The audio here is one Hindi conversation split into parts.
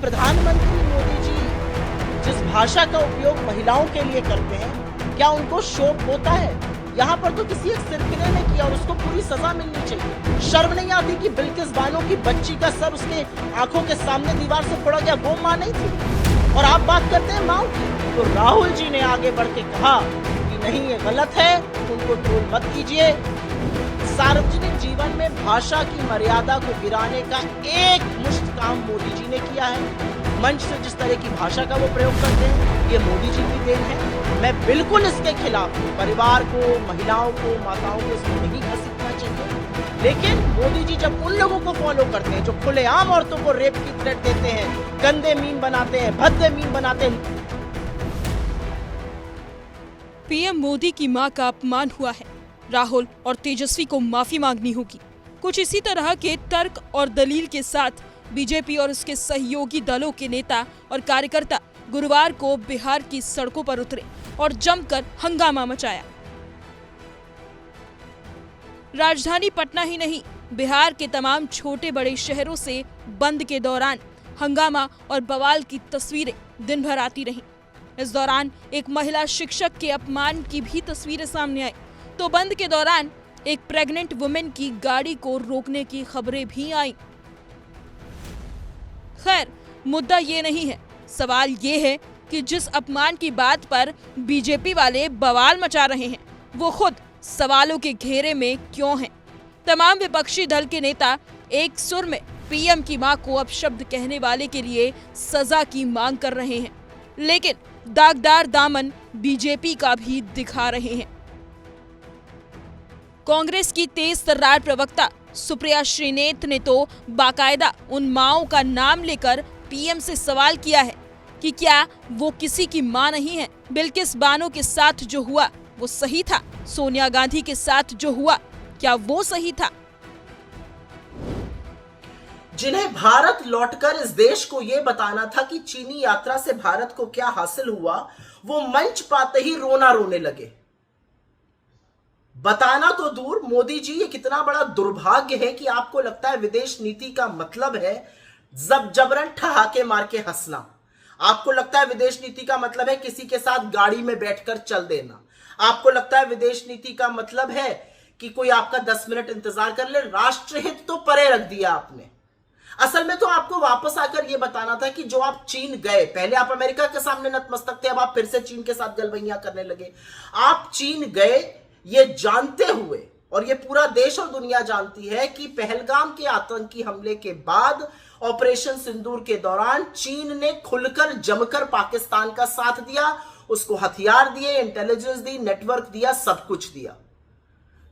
प्रधानमंत्री मोदी जी जिस भाषा का उपयोग महिलाओं के लिए करते हैं, क्या उनको शोक होता है? यहाँ पर तो किसी एक सिरकिने ने किया और उसको पूरी सजा मिलनी चाहिए। शर्म नहीं आती कि बिल्किस बानो की बच्ची का सर उसके आंखों के सामने दीवार से फोड़ा गया, वो मां नहीं थी? और आप बात करते हैं माओ की, तो राहुल जी ने आगे बढ़ के कहा कि नहीं ये गलत है, उनको ट्रोल मत कीजिए। सार्वजनिक जीवन में भाषा की मर्यादा को गिराने का एक मुश्त काम मोदी जी ने किया है। मंच से जिस तरह की भाषा का वो प्रयोग करते हैं, ये मोदी जी की देन है। मैं बिल्कुल इसके खिलाफ हूँ। परिवार को, महिलाओं को, माताओं को इसमें नहीं घसीटना चाहिए। लेकिन मोदी जी जब उन लोगों को फॉलो करते हैं जो खुलेआम औरतों को रेप की थ्रेट देते हैं, गंदे मीम बनाते हैं, भद्दे मीम बनाते हैं। पीएम मोदी की मां का अपमान हुआ है। राहुल और तेजस्वी को माफी मांगनी होगी। कुछ इसी तरह के तर्क और दलील के साथ बीजेपी और उसके सहयोगी दलों के नेता और कार्यकर्ता गुरुवार को बिहार की सड़कों पर उतरे और जमकर हंगामा मचाया। राजधानी पटना ही नहीं, बिहार के तमाम छोटे बड़े शहरों से बंद के दौरान हंगामा और बवाल की तस्वीरें दिन भर आती रहीं। इस दौरान एक महिला शिक्षक के अपमान की भी तस्वीरें सामने आई, तो बंद के दौरान एक प्रेग्नेंट वुमेन की गाड़ी को रोकने की खबरें भी आईं। खैर, मुद्दा ये नहीं है। सवाल ये है कि जिस अपमान की बात पर बीजेपी वाले बवाल मचा रहे हैं, वो खुद सवालों के घेरे में क्यों हैं? तमाम विपक्षी दल के नेता एक सुर में पीएम की मां को अपशब्द कहने वाले के लिए सजा की मांग कर रहे हैं, लेकिन दागदार दामन बीजेपी का भी दिखा रहे हैं। कांग्रेस की तेज तर्रार प्रवक्ता सुप्रिया श्रीनेत ने तो बाकायदा उन माओं का नाम लेकर पीएम से सवाल किया है कि क्या वो किसी की मां नहीं है? बिल्किस बानो के साथ जो हुआ वो सही था? सोनिया गांधी के साथ जो हुआ क्या वो सही था? जिन्हें भारत लौटकर इस देश को यह बताना था कि चीनी यात्रा से भारत को क्या हासिल हुआ, वो मंच पाते ही रोना रोने लगे। बताना तो दूर, मोदी जी ये कितना बड़ा दुर्भाग्य है कि आपको लगता है विदेश नीति का मतलब है जबरन ठहाके मार के हंसना। आपको लगता है विदेश नीति का मतलब है किसी के साथ गाड़ी में बैठकर चल देना। आपको लगता है विदेश नीति का मतलब है कि कोई आपका 10 मिनट इंतजार कर ले। राष्ट्रहित तो परे रख दिया आपने। असल में तो आपको वापस आकर यह बताना था कि जो आप चीन गए, पहले आप अमेरिका के सामने नतमस्तक थे, अब आप फिर से चीन के साथ गलबैया करने लगे। आप चीन गए ये जानते हुए, और ये पूरा देश और दुनिया जानती है कि पहलगाम के आतंकी हमले के बाद ऑपरेशन सिंदूर के दौरान चीन ने खुलकर जमकर पाकिस्तान का साथ दिया, उसको हथियार दिए, इंटेलिजेंस दी, नेटवर्क दिया, सब कुछ दिया।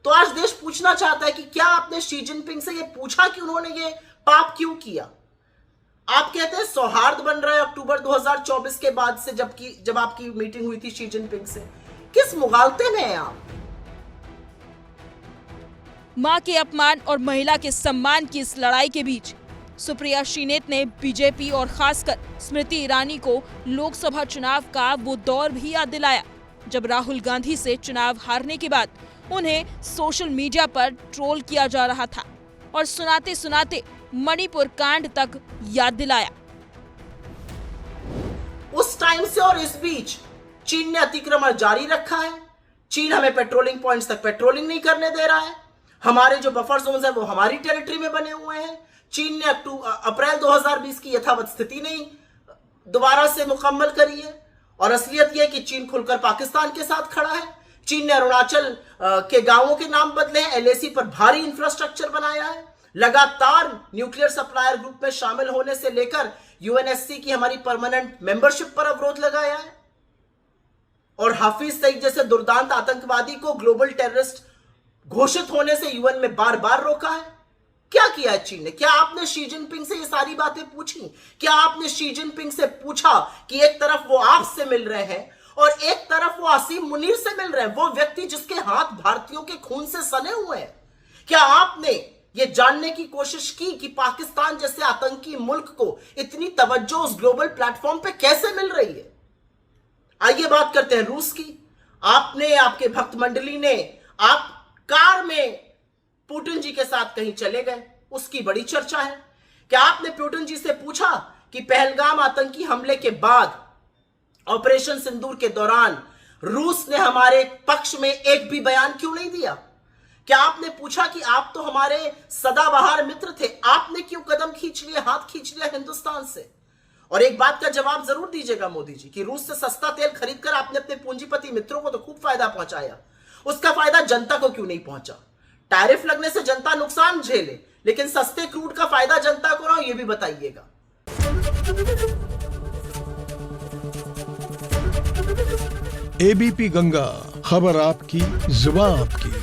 तो आज देश पूछना चाहता है कि क्या आपने शी जिनपिंग से ये पूछा कि उन्होंने ये पाप क्यों किया? आप कहते हैं सौहार्द बन रहा है अक्टूबर 2024 के बाद से, जब आपकी मीटिंग हुई थी शी जिनपिंग से। किस मुगालते में हैं आप? मां के अपमान और महिला के सम्मान की इस लड़ाई के बीच सुप्रिया श्रीनेत ने बीजेपी और खासकर स्मृति ईरानी को लोकसभा चुनाव का वो दौर भी याद दिलाया जब राहुल गांधी से चुनाव हारने के बाद उन्हें सोशल मीडिया पर ट्रोल किया जा रहा था, और सुनाते सुनाते मणिपुर कांड तक याद दिलाया। उस टाइम से और इस बीच चीन ने अतिक्रमण जारी रखा है। चीन हमें पेट्रोलिंग पॉइंट्स तक पेट्रोलिंग नहीं करने दे रहा है। हमारे जो बफर जोन्स है वो हमारी टेरिटरी में बने हुए हैं। चीन ने अप्रैल 2020 की यथावत स्थिति नहीं दोबारा से मुकम्मल करी है, और असलियत यह कि चीन खुलकर पाकिस्तान के साथ खड़ा है। चीन ने अरुणाचल के गांवों के नाम बदले हैं, एलएसी पर भारी इंफ्रास्ट्रक्चर बनाया है, लगातार न्यूक्लियर सप्लायर ग्रुप में शामिल होने से लेकर यूएनएससी की हमारी परमानेंट मेंबरशिप पर अवरोध लगाया है, और हाफिज सईद जैसे दुर्दांत आतंकवादी को ग्लोबल टेररिस्ट घोषित होने से यूएन में बार बार रोका है। क्या किया है चीन ने? क्या आपने शी जिनपिंग से ये सारी बातें पूछी? क्या आपने शी जिनपिंग से पूछा कि एक तरफ वो आपसे मिल रहे हैं और एक तरफ वो आसिम मुनीर से मिल रहे हैं, वो व्यक्ति जिसके हाथ भारतीयों के खून से सने हुए हैं? क्या आपने ये जानने की कोशिश की कि पाकिस्तान जैसे आतंकी मुल्क को इतनी तवज्जो उस ग्लोबल प्लेटफॉर्म पे कैसे मिल रही है? आइए बात करते हैं रूस की। आपने, आपके भक्त मंडली ने, आप कार में पुतिन जी के साथ कहीं चले गए, उसकी बड़ी चर्चा है। क्या आपने पुतिन जी से पूछा कि पहलगाम आतंकी हमले के बाद ऑपरेशन सिंदूर के दौरान रूस ने हमारे पक्ष में एक भी बयान क्यों नहीं दिया? क्या आपने पूछा कि आप तो हमारे सदाबहार मित्र थे, आपने क्यों कदम खींच लिया, हाथ खींच लिया हिंदुस्तान से? और एक बात का जवाब जरूर दीजिएगा मोदी जी कि रूस से सस्ता तेल खरीदकर आपने अपने पूंजीपति मित्रों को तो खूब फायदा पहुंचाया, उसका फायदा जनता को क्यों नहीं पहुंचा? टैरिफ लगने से जनता नुकसान झेले, लेकिन सस्ते क्रूड का फायदा जनता को ना हो, यह भी बताइएगा। एबीपी गंगा, खबर आपकी, जुबान आपकी।